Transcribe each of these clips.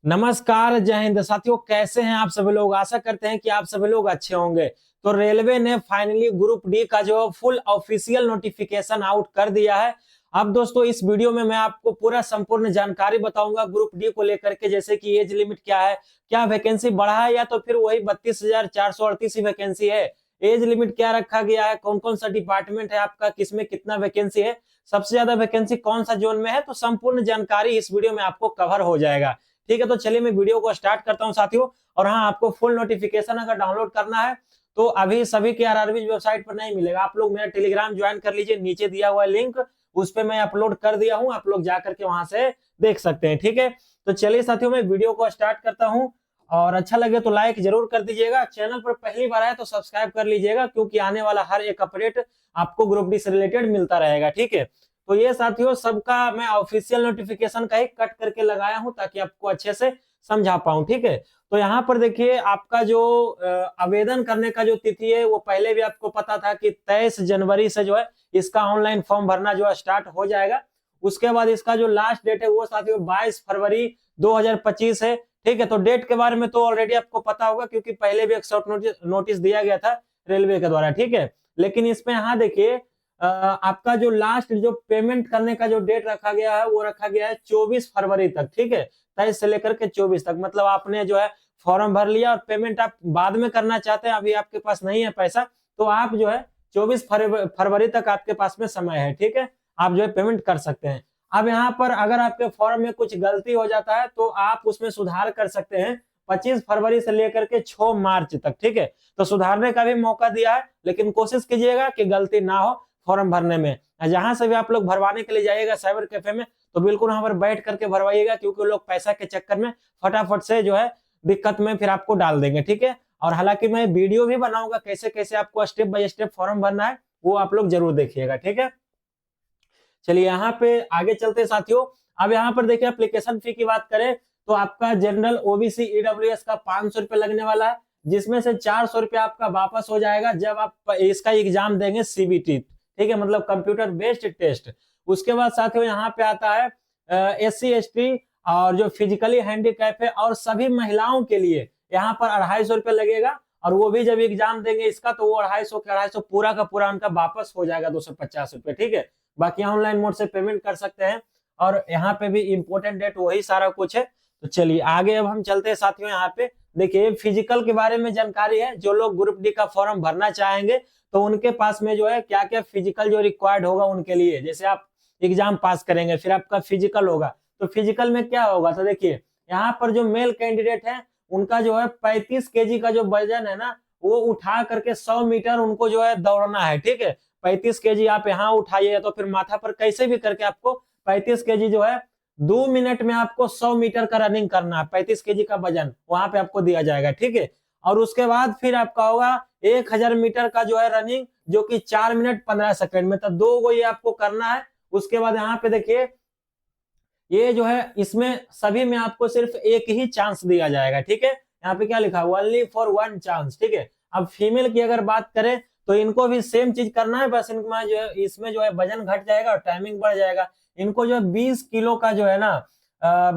नमस्कार, जय हिंद साथियों। कैसे हैं आप सभी लोग? आशा करते हैं कि आप सभी लोग अच्छे होंगे। तो रेलवे ने फाइनली ग्रुप डी का जो फुल ऑफिशियल नोटिफिकेशन आउट कर दिया है। अब दोस्तों इस वीडियो में मैं आपको पूरा संपूर्ण जानकारी बताऊंगा ग्रुप डी को लेकर के, जैसे कि एज लिमिट क्या है, क्या वैकेंसी बढ़ा है या तो फिर वही 32,438 ही वैकेंसी है, एज लिमिट क्या रखा गया है, कौन कौन सा डिपार्टमेंट है आपका, किसमें कितना वैकेंसी है, सबसे ज्यादा वैकेंसी कौन सा जोन में है। तो संपूर्ण जानकारी इस वीडियो में आपको कवर हो जाएगा। ठीक है, तो चलिए मैं वीडियो को स्टार्ट करता हूं साथियों। और हाँ, आपको फुल नोटिफिकेशन अगर डाउनलोड करना है तो अभी सभी के आरआरबी वेबसाइट पर नहीं मिलेगा। आप लोग मेरा टेलीग्राम ज्वाइन कर लीजिए, नीचे दिया हुआ लिंक उस पे मैं अपलोड कर दिया हूं, आप लोग जाकर के वहां से देख सकते हैं। ठीक है, तो चलिए साथियों मैं वीडियो को स्टार्ट करता हूं। और अच्छा लगे तो लाइक जरूर कर दीजिएगा, चैनल पर पहली बार आए तो सब्सक्राइब कर लीजिएगा, क्योंकि आने वाला हर एक अपडेट आपको ग्रुप डी से रिलेटेड मिलता रहेगा। ठीक है, तो ये साथियों सबका मैं ऑफिशियल नोटिफिकेशन का ही कट करके लगाया हूं ताकि आपको अच्छे से समझा पाऊं। ठीक है, तो यहाँ पर देखिए आपका जो आवेदन करने का जो तिथि है वो पहले भी आपको पता था कि 23 जनवरी से जो है इसका ऑनलाइन फॉर्म भरना जो है स्टार्ट हो जाएगा। उसके बाद इसका जो लास्ट डेट है वो साथियों 22 फरवरी 2025 है। ठीक है, तो डेट के बारे में तो ऑलरेडी आपको पता होगा, क्योंकि पहले भी एक शॉर्ट नोटिस दिया गया था रेलवे के द्वारा। ठीक है, लेकिन इसमें यहाँ देखिए आपका जो लास्ट जो पेमेंट करने का जो डेट रखा गया है वो रखा गया है 24 फरवरी तक। ठीक है, 23 से लेकर के 24 तक, मतलब आपने जो है फॉर्म भर लिया और पेमेंट आप बाद में करना चाहते हैं, अभी आपके पास नहीं है पैसा, तो आप जो है 24 फरवरी तक आपके पास में समय है। ठीक है, आप जो है पेमेंट कर सकते हैं। अब यहाँ पर अगर आपके फॉर्म में कुछ गलती हो जाता है तो आप उसमें सुधार कर सकते हैं 25 फरवरी से लेकर के 6 मार्च तक। ठीक है, तो सुधारने का भी मौका दिया है, लेकिन कोशिश कीजिएगा कि गलती ना हो फॉर्म भरने में। जहां से भी आप लोग भरवाने के लिए जाइएगा साइबर कैफे में, तो बिल्कुल वहां पर बैठ करके भरवाइएगा, क्योंकि लोग पैसा के चक्कर में फटाफट से जो है दिक्कत में फिर आपको डाल देंगे। ठीक है, और हालांकि मैं वीडियो भी बनाऊंगा कैसे कैसे आपको स्टेप बाय स्टेप फॉर्म भरना है, वो आप लोग जरूर देखिएगा। ठीक है, चलिए यहाँ पे आगे चलते साथियों। अब यहाँ पर देखिए एप्लीकेशन फी की बात करें तो आपका जनरल ओबीसी ईडब्ल्यूएस का 500 रुपये लगने वाला है, जिसमें से 400 रुपया आपका वापस हो जाएगा जब आप इसका एग्जाम देंगे सीबीटी। ठीक है, मतलब कंप्यूटर बेस्ड टेस्ट। उसके बाद साथियों यहाँ पे आता है SC ST और जो फिजिकली हैंडीकैप है और सभी महिलाओं के लिए यहाँ पर 250 रुपये लगेगा, और वो भी जब एग्जाम देंगे इसका तो वो 250 के 250 पूरा का पूरा उनका वापस हो जाएगा 250 रुपये। ठीक है, बाकी ऑनलाइन मोड से पेमेंट कर सकते हैं, और यहाँ पे भी इंपोर्टेंट डेट वही सारा कुछ है। तो चलिए आगे अब हम चलते हैं साथियों। यहाँ पे देखिए फिजिकल के बारे में जानकारी है, जो लोग ग्रुप डी का फॉर्म भरना चाहेंगे तो उनके पास में जो है क्या क्या फिजिकल जो रिक्वायर्ड होगा उनके लिए, जैसे आप एग्जाम पास करेंगे फिर आपका फिजिकल होगा, तो फिजिकल में क्या होगा, तो देखिए यहाँ पर जो मेल कैंडिडेट है उनका जो है 35 केजी का जो वजन है ना वो उठा करके 100 मीटर उनको जो है दौड़ना है। ठीक है, 35 केजी आप यहाँ उठाइए तो फिर माथा पर कैसे भी करके आपको 35 केजी जो है 2 मिनट में आपको 100 मीटर का रनिंग करना है। 35 केजी का वजन वहां पे आपको दिया जाएगा। ठीक है, और उसके बाद फिर आपका होगा 1000 मीटर का जो है रनिंग, जो कि 4 मिनट 15 सेकंड में, तो 2 को ये आपको करना है। उसके बाद यहाँ पे देखिए ये जो है इसमें सभी में आपको सिर्फ एक ही चांस दिया जाएगा। ठीक है, यहाँ पे क्या लिखा है, ओनली फॉर वन चांस। ठीक है, अब फीमेल की अगर बात करें तो इनको भी सेम चीज करना है, बस इनका जो है इसमें जो है वजन घट जाएगा और टाइमिंग बढ़ जाएगा। इनको जो है 20 किलो का जो है ना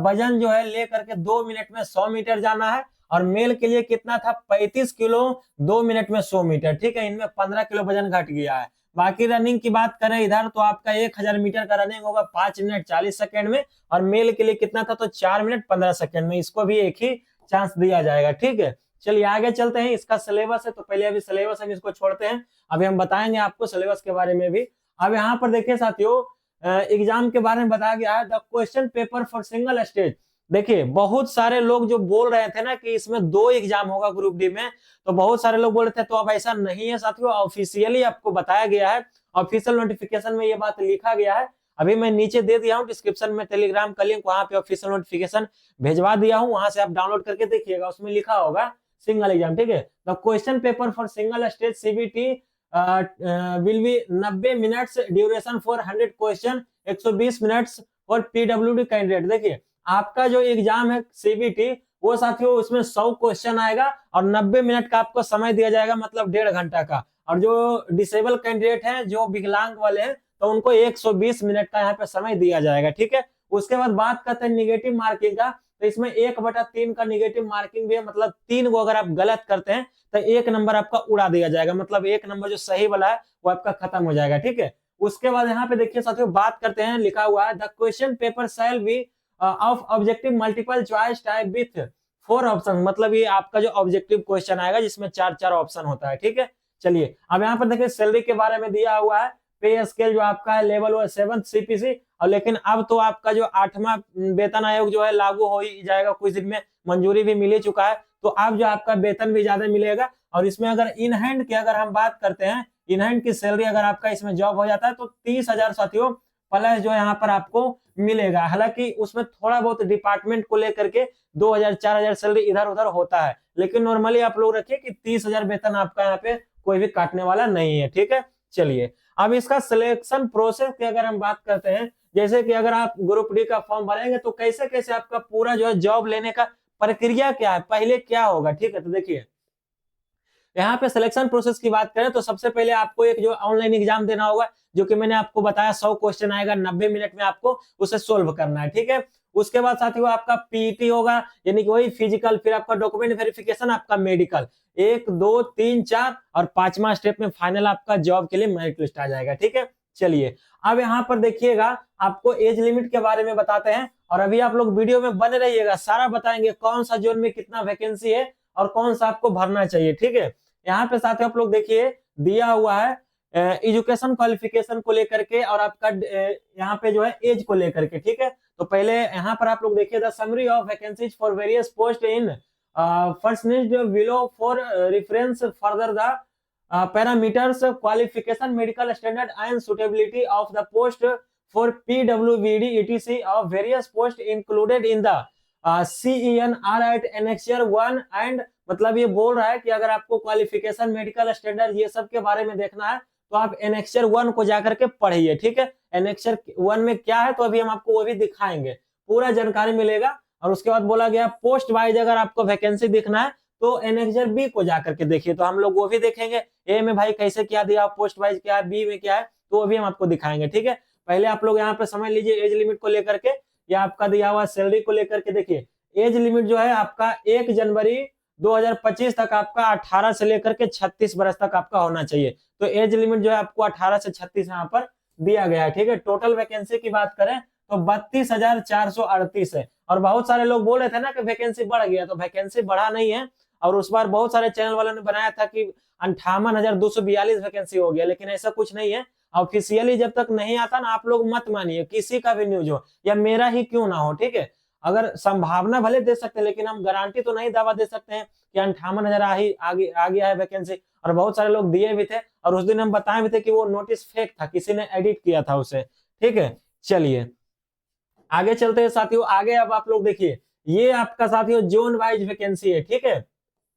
वजन जो है ले करके 2 मिनट में 100 मीटर जाना है, और मेल के लिए कितना था 35 किलो 2 मिनट में 100 मीटर। ठीक है, इनमें 15 किलो वजन घट गया है। बाकी रनिंग की बात करें इधर तो आपका 1000 मीटर का रनिंग होगा 5 मिनट 40 सेकंड में, और मेल के लिए कितना था तो 4 मिनट 15 सेकंड में, इसको भी एक ही चांस दिया जाएगा। ठीक है, चलिए आगे चलते हैं। इसका सिलेबस है तो पहले अभी सिलेबस हम इसको छोड़ते हैं, अभी हम बताएंगे आपको सिलेबस के बारे में भी। अब यहाँ पर देखिए साथियों एग्जाम के बारे में बताया गया है, the question paper for single stage. देखिए बहुत सारे लोग जो बोल रहे थे ना कि इसमें 2 एग्जाम होगा ग्रुप डी में, तो बहुत सारे लोग बोल रहे थे, तो अब ऐसा नहीं है साथियों, ऑफिशियली आपको बताया गया है, ऑफिशियल नोटिफिकेशन में ये बात लिखा गया है। अभी मैं नीचे दे दिया हूँ डिस्क्रिप्शन में टेलीग्राम का लिंक, वहां पे ऑफिशियल नोटिफिकेशन भेजवा दिया हूँ, वहां से आप डाउनलोड करके देखिएगा, उसमें लिखा होगा सिंगल एग्जाम। ठीक है, the question paper for single stage CBT will be 90 minutes duration for 100 question, 120 minutes for PWD candidate. देखिए आपका जो एग्जाम है सीबीटी वो साथियों उसमें 100 क्वेश्चन आएगा और 90 मिनट का आपको समय दिया जाएगा, मतलब 1.5 घंटा का। और जो डिसेबल कैंडिडेट हैं जो विकलांग वाले हैं तो उनको 120 मिनट का यहाँ पे समय दिया जाएगा। ठीक है, उसके बाद बात करते हैं निगेटिव मार्किंग का, तो इसमें 1/3 का निगेटिव मार्किंग भी है, मतलब 3 को अगर आप गलत करते हैं तो 1 नंबर आपका उड़ा दिया जाएगा, मतलब 1 नंबर जो सही वाला है वो आपका खत्म हो जाएगा, ठीक है। उसके बाद यहाँ पे देखिए साथियों, बात करते हैं, लिखा हुआ है the question paper shall be of objective multiple choice type with 4 option, मतलब ये आपका जो ऑब्जेक्टिव क्वेश्चन आएगा जिसमें 4 ऑप्शन होता है, ठीक है। चलिए अब यहाँ पर देखिए सैलरी के बारे में दिया हुआ है, पे स्केल जो आपका है लेवल वो 7th सीपीसी, और लेकिन अब तो आपका जो 8वां वेतन आयोग जो है लागू हो ही जाएगा, कुछ दिन में मंजूरी भी मिल ही चुका है, तो अब जो आपका वेतन भी ज्यादा मिलेगा। और इसमें अगर इन हैंड की अगर हम बात करते हैं, इन हैंड की सैलरी अगर आपका इसमें जॉब हो जाता है तो 30,000 साथियों प्लस जो यहाँ पर आपको मिलेगा। हालांकि उसमें थोड़ा बहुत डिपार्टमेंट को लेकर के 2,000-4,000 सैलरी इधर उधर होता है, लेकिन नॉर्मली आप लोग रखिए कि 30,000 वेतन आपका यहाँ पे कोई भी काटने वाला नहीं है, ठीक है। चलिए अब इसका सिलेक्शन प्रोसेस की अगर हम बात करते हैं, जैसे कि अगर आप ग्रुप डी का फॉर्म भरेंगे तो कैसे कैसे आपका पूरा जो है जॉब लेने का प्रक्रिया क्या है, पहले क्या होगा, ठीक है। तो देखिए यहाँ पे सिलेक्शन प्रोसेस की बात करें तो सबसे पहले आपको एक जो ऑनलाइन एग्जाम देना होगा, जो कि मैंने आपको बताया 100 क्वेश्चन आएगा, 90 मिनट में आपको उसे सोल्व करना है, ठीक है। उसके बाद साथियों आपका पीईटी होगा, यानी कि वही फिजिकल, फिर आपका डॉक्यूमेंट वेरिफिकेशन, आपका मेडिकल, 1 2 3 4 और 5वां स्टेप में फाइनल आपका जॉब के लिए मेरिट लिस्ट आ जाएगा, ठीक है। चलिए अब यहाँ पर देखिएगा, आपको एज लिमिट के बारे में बताते हैं, और अभी आप लोग वीडियो में बने रहिएगा, सारा बताएंगे कौन सा जोन में कितना वैकेंसी है और कौन सा आपको भरना चाहिए, ठीक है। यहाँ पे साथ आप लोग देखिए दिया हुआ है एजुकेशन क्वालिफिकेशन को लेकर के, और आपका यहाँ पे जो है एज को लेकर के, ठीक है। तो पहले यहाँ पर आप लोग देखिए the summary of vacancies for various post in first below for reference further the parameters qualification medical standard and suitability of the post for पीडब्ल्यूबीडी etc of various post included in the CENR at annexure 1 and, मतलब ये बोल रहा है कि अगर आपको qualification medical standard ये सब के बारे में देखना है तो आप एनेक्सचर 1 को जाकर के पढ़िए, ठीक है। एनेक्सचर 1 में क्या है तो अभी हम आपको वो भी दिखाएंगे, पूरा जानकारी मिलेगा। और उसके बाद बोला गया पोस्ट वाइज अगर आपको वैकेंसी देखना है तो एनेक्सचर बी को जाकर के देखिए, तो हम लोग वो भी देखेंगे, ए में भाई कैसे क्या दिया, पोस्ट वाइज क्या है, बी में क्या है, तो वो भी हम आपको दिखाएंगे, ठीक है। पहले आप लोग यहाँ पे समझ लीजिए एज लिमिट को लेकर के, या आपका दिया हुआ सैलरी को लेकर के। देखिए एज लिमिट जो है आपका 1 जनवरी 2025 तक आपका 18 से लेकर के 36 वर्ष तक आपका होना चाहिए, तो एज लिमिट जो है आपको 18 से 36 यहाँ पर दिया गया है, ठीक है। टोटल वैकेंसी की बात करें तो 32,438 है, और बहुत सारे लोग बोल रहे थे ना कि वैकेंसी बढ़ गया, तो वैकेंसी बढ़ा नहीं है, और उस बार बहुत सारे चैनल वालों ने बनाया था कि 58,242 वैकेंसी हो गया, लेकिन ऐसा कुछ नहीं है। ऑफिशियली जब तक नहीं आता ना, आप लोग मत मानिए किसी का भी न्यूज हो या मेरा ही क्यों ना हो, ठीक है। अगर संभावना भले दे सकते हैं, लेकिन हम गारंटी तो नहीं दावा दे सकते हैं कि 58,000 आगे आ गया है वैकेंसी, और बहुत सारे लोग दिए भी थे, और उस दिन हम बताए भी थे कि वो नोटिस फेक था, किसी ने एडिट किया था उसे, ठीक है। चलिए आगे चलते हैं साथियों, आगे अब आप लोग देखिए, ये आपका साथियों जोन वाइज वैकेंसी है, ठीक है।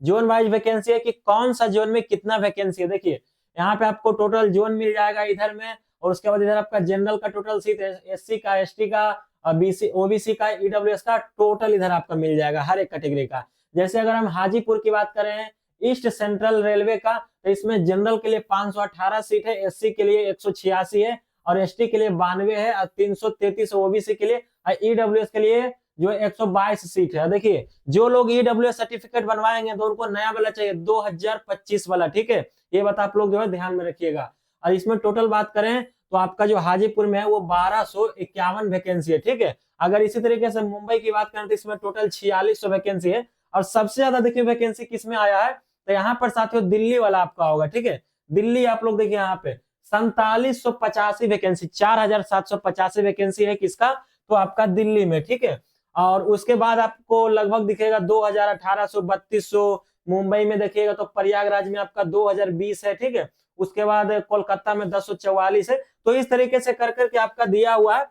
जोन वाइज वैकेंसी है कि कौन सा जोन में कितना वैकेंसी है। देखिए यहाँ पे आपको टोटल जोन मिल जाएगा इधर में, और उसके बाद इधर आपका जनरल का टोटल सीट, एससी का, एसटी का, बीसी ओबीसी का, ईडब्ल्यूएस का टोटल इधर आपका मिल जाएगा हर एक कैटेगरी का। जैसे अगर हम हाजीपुर की बात करें ईस्ट सेंट्रल रेलवे का, तो इसमें जनरल के लिए 518 सीट है, एससी के लिए 186 है, और एसटी के लिए 92 है, और 333 ओबीसी के लिए, और ईडब्ल्यूएस के लिए जो 122 सीट है। देखिए जो लोग ईडब्ल्यूएस सर्टिफिकेट बनवाएंगे तो उनको नया वाला चाहिए 2025 वाला, ठीक है। ये बात आप लोग जो है ध्यान में रखिएगा। और इसमें टोटल बात करें तो आपका जो हाजीपुर में है वो 1251 वैकेंसी है, ठीक है। अगर इसी तरीके से मुंबई की बात करें तो इसमें टोटल 4600 वैकेंसी है, और सबसे ज्यादा देखिए वैकेंसी किसमें आया है, तो यहाँ पर साथियों दिल्ली वाला आपका होगा, ठीक है। दिल्ली आप लोग देखिए यहाँ पे 4785 वैकेंसी, 4785 वैकेंसी है किसका, तो आपका दिल्ली में, ठीक है। और उसके बाद आपको लगभग दिखेगा 2000, 1800, 3200, मुंबई में देखिएगा तो प्रयागराज में आपका 2020 है, ठीक है। उसके बाद कोलकाता में 1044 है, तो इस तरीके से कर करके आपका दिया हुआ है,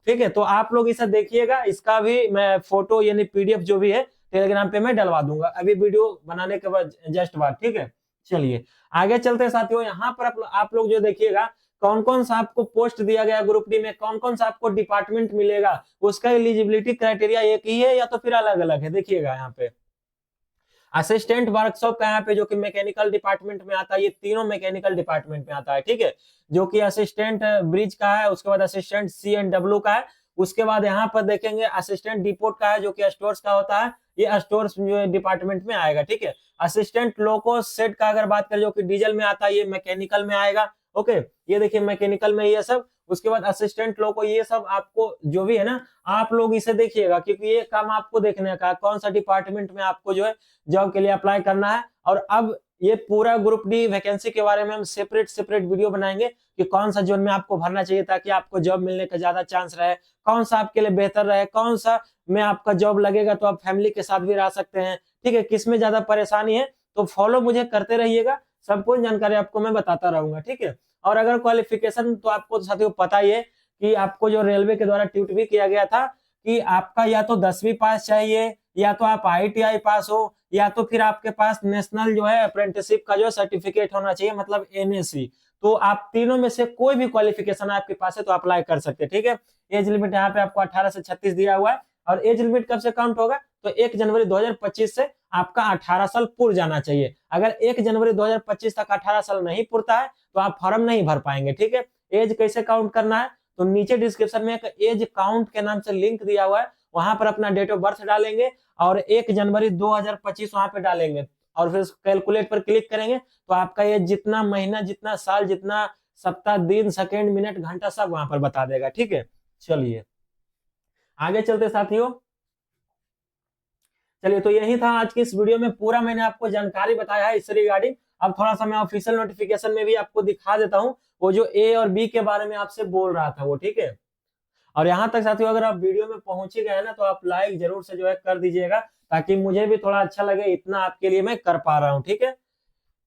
ठीक है। तो आप लोग इसे देखिएगा, इसका भी मैं फोटो यानी पीडीएफ जो भी है टेलीग्राम पे मैं डलवा दूंगा अभी वीडियो बनाने के बाद जस्ट बाद, ठीक है। चलिए आगे चलते हैं साथियों, यहाँ पर आप लोग जो देखिएगा कौन कौन सा आपको पोस्ट दिया गया ग्रुप डी में, कौन कौन सा आपको डिपार्टमेंट मिलेगा, उसका एलिजिबिलिटी क्राइटेरिया एक ही है या तो फिर अलग अलग है। देखिएगा यहाँ पे असिस्टेंट वर्कशॉप का यहाँ पे जो कि मैकेनिकल डिपार्टमेंट में आता है, ये तीनों मैकेनिकल डिपार्टमेंट में आता है, ठीक है। जो कि असिस्टेंट ब्रिज का है, उसके बाद असिस्टेंट CNW का है, उसके बाद यहाँ पर देखेंगे असिस्टेंट डिपोट का है जो कि स्टोर्स का होता है, ये स्टोर्स जो डिपार्टमेंट में आएगा, ठीक है। असिस्टेंट लोको सेट का अगर बात करें जो कि डीजल में आता है, ये मैकेनिकल में आएगा, ओके। ये देखिए मैकेनिकल में ये सब। उसके बाद असिस्टेंट लोको, ये सब आपको जो भी है ना, आप लोग इसे देखिएगा क्योंकि ये काम आपको देखने का कौन सा डिपार्टमेंट में आपको जो है जॉब के लिए अप्लाई करना है। और अब ये पूरा ग्रुप डी वैकेंसी के बारे में हम सेपरेट वीडियो बनाएंगे कि कौन सा जोन में आपको भरना चाहिए ताकि आपको जॉब मिलने का ज्यादा चांस रहे, कौन सा आपके लिए बेहतर रहे, कौन सा में आपका जॉब लगेगा तो आप फैमिली के साथ भी रह सकते हैं, ठीक है। किसमें ज्यादा परेशानी है तो फॉलो मुझे करते रहिएगा, संपूर्ण जानकारी आपको मैं बताता रहूंगा, ठीक है। और अगर क्वालिफिकेशन तो आपको साथियों पता ही है कि आपको जो रेलवे के द्वारा ट्वीट भी किया गया था कि आपका या तो 10वीं पास चाहिए, या तो आप ITI पास हो, या तो फिर आपके पास नेशनल जो है अप्रेंटिसशिप का जो सर्टिफिकेट होना चाहिए, मतलब NSC। तो आप तीनों में से कोई भी क्वालिफिकेशन आपके पास है तो अप्लाई कर सकते हैं, ठीक है। एज लिमिट यहाँ पे आपको 18 से 36 दिया हुआ है। और एज लिमिट कब से काउंट होगा तो 1 जनवरी 2025 से आपका 18 साल पूर जाना चाहिए। अगर 1 जनवरी 2025 तक 18 साल नहीं पूरता है तो आप फॉर्म नहीं भर पाएंगे, ठीक है। एज कैसे काउंट करना है तो नीचे डिस्क्रिप्शन में एक एज काउंट के नाम से लिंक दिया हुआ है, वहां पर अपना डेट ऑफ बर्थ डालेंगे और 1 जनवरी 2025 वहां पे डालेंगे और फिर कैलकुलेट पर क्लिक करेंगे तो आपका ये जितना महीना, जितना साल, जितना सप्ताह, दिन, सेकेंड, मिनट, घंटा सब वहां पर बता देगा, ठीक है। चलिए आगे चलते साथियों। चलिए तो यही था आज की इस वीडियो में, पूरा मैंने आपको जानकारी बताया है इस रिगार्डिंग। अब थोड़ा सा मैं ऑफिशियल नोटिफिकेशन में भी आपको दिखा देता हूँ, वो जो A और B के बारे में आपसे बोल रहा था वो, ठीक है। और यहाँ तक साथियों अगर आप वीडियो में पहुंच ही गए ना तो आप लाइक जरूर से जो है कर दीजिएगा ताकि मुझे भी थोड़ा अच्छा लगे, इतना आपके लिए मैं कर पा रहा हूँ, ठीक है।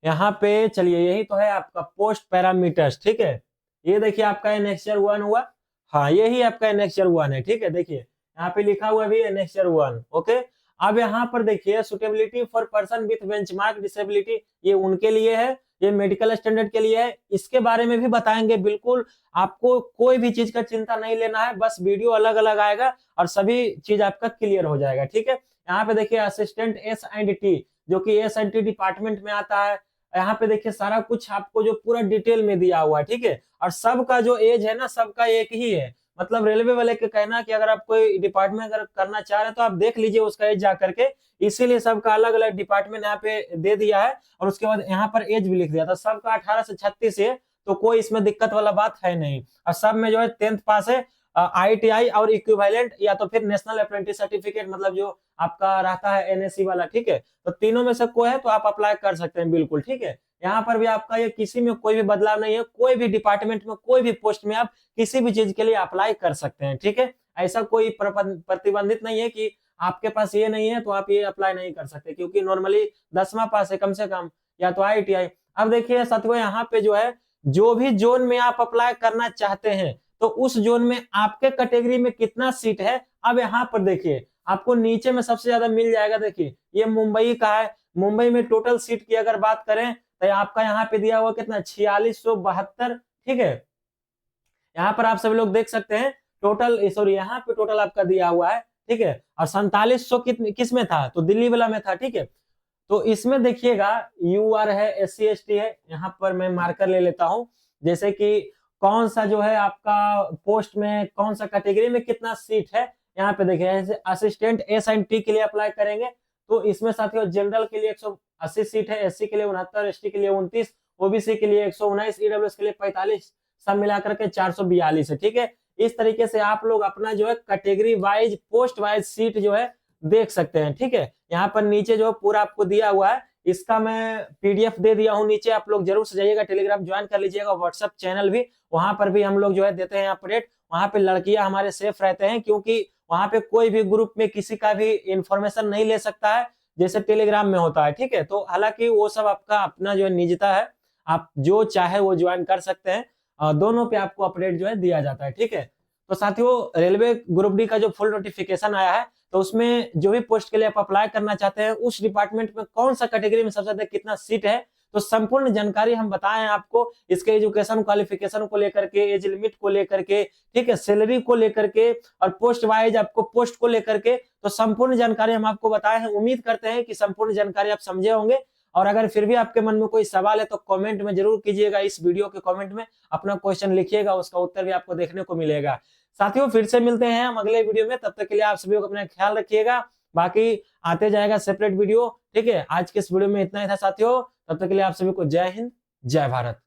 यहाँ पे चलिए यही तो है आपका पोस्ट पैरामीटर्स, ठीक है। ये देखिए आपका एनेक्चर 1 हुआ, हाँ यही आपका एनेक्चर 1 है, ठीक है। देखिए यहाँ पे लिखा हुआ भी एनेक्चर 1, ओके। अब यहाँ पर देखिए suitability for person with benchmark disability, ये उनके लिए है, ये मेडिकल स्टैंडर्ड के लिए है, इसके बारे में भी बताएंगे बिल्कुल। आपको कोई भी चीज का चिंता नहीं लेना है, बस वीडियो अलग अलग आएगा और सभी चीज आपका क्लियर हो जाएगा, ठीक है। यहाँ पे देखिए असिस्टेंट S&T जो कि S&T डिपार्टमेंट में आता है। यहाँ पे देखिए सारा कुछ आपको जो पूरा डिटेल में दिया हुआ है, ठीक है। और सबका जो एज है ना सबका एक ही है, मतलब रेलवे वाले के कहना कि अगर आप कोई डिपार्टमेंट अगर करना चाह रहे हैं तो आप देख लीजिए उसका एज जा करके, इसीलिए सबका अलग अलग डिपार्टमेंट यहाँ पे दे दिया है। और उसके बाद यहाँ पर एज भी लिख दिया था, सबका 18 से 36 है, तो कोई इसमें दिक्कत वाला बात है नहीं। और सब में जो है 10th पास है, ITI और इक्विवेलेंट या तो फिर नेशनल अप्रेंटिस सर्टिफिकेट, मतलब जो आपका रहता है NSC वाला, ठीक है। तो तीनों में से कोई है तो आप अप्लाई कर सकते हैं बिल्कुल, ठीक है। यहाँ पर भी आपका ये किसी में कोई भी बदलाव नहीं है, कोई भी डिपार्टमेंट में कोई भी पोस्ट में आप किसी भी चीज के लिए अप्लाई कर सकते हैं, ठीक है। ऐसा कोई प्रतिबंधित नहीं है कि आपके पास ये नहीं है तो आप ये अप्लाई नहीं कर सकते, क्योंकि नॉर्मली 10वां पास है कम से कम, या तो ITI। अब देखिए साथियों यहाँ पे जो है जो भी जोन में आप अप्लाई करना चाहते हैं तो उस जोन में आपके कैटेगरी में कितना सीट है, अब यहाँ पर देखिए आपको नीचे में सबसे ज्यादा मिल जाएगा। देखिए ये मुंबई का है, मुंबई में टोटल सीट की अगर बात करें तो आपका यहाँ पे दिया हुआ कितना 4672, ठीक है। यहाँ पर आप सभी लोग देख सकते हैं टोटल, सॉरी यहाँ पे टोटल आपका दिया हुआ है, ठीक है। और 4700 किस में था तो दिल्ली वाला में था, ठीक है। तो इसमें देखिएगा UR है, SC ST है, यहाँ पर मैं मार्कर ले लेता हूं, जैसे कि कौन सा जो है आपका पोस्ट में कौन सा कैटेगरी में कितना सीट है। यहाँ पे देखिए असिस्टेंट S&T के लिए अप्लाई करेंगे तो इसमें साथियों जनरल के लिए 180 सीट है, SC के लिए 69, ST के लिए 29, OBC के लिए 119, EWS के लिए 45, सब मिलाकर के 442 है, ठीक है। इस तरीके से आप लोग अपना जो है category wise post wise seat जो है देख सकते हैं, ठीक है। यहाँ पर नीचे जो पूरा आपको दिया हुआ है, इसका मैं PDF दे दिया हूँ नीचे, आप लोग जरूर से जाइएगा, टेलीग्राम ज्वाइन कर लीजिएगा, व्हाट्सएप चैनल भी, वहां पर भी हम लोग जो है देते हैं अपडेट। वहां पे लड़कियां हमारे सेफ रहते हैं क्योंकि वहां पे कोई भी ग्रुप में किसी का भी इंफॉर्मेशन नहीं ले सकता है जैसे टेलीग्राम में होता है, ठीक है। तो हालांकि वो सब आपका अपना जो है निजता है, आप जो चाहे वो ज्वाइन कर सकते हैं, दोनों पे आपको अपडेट जो है दिया जाता है, ठीक है। तो साथियों रेलवे ग्रुप डी का जो फुल नोटिफिकेशन आया है तो उसमें जो भी पोस्ट के लिए आप अप्लाई करना चाहते हैं उस डिपार्टमेंट में कौन सा कैटेगरी में सबसे ज्यादा कितना सीट है, तो संपूर्ण जानकारी हम बताए हैं आपको, इसके एजुकेशन क्वालिफिकेशन को लेकर के, एज लिमिट को लेकर के, ठीक है, सैलरी को लेकर के और पोस्ट वाइज आपको पोस्ट को लेकर के, तो संपूर्ण जानकारी हम आपको बताए हैं। उम्मीद करते हैं कि संपूर्ण जानकारी आप समझे होंगे। और अगर फिर भी आपके मन में कोई सवाल है तो कमेंट में जरूर कीजिएगा, इस वीडियो के कमेंट में अपना क्वेश्चन लिखिएगा, उसका उत्तर भी आपको देखने को मिलेगा। साथियों फिर से मिलते हैं हम अगले वीडियो में, तब तक के लिए आप सभी को अपना ख्याल रखिएगा। बाकी आते जाएगा सेपरेट वीडियो, ठीक है। आज के इस वीडियो में इतना ही था साथियों, तब तक के लिए आप सभी को जय हिंद, जय भारत।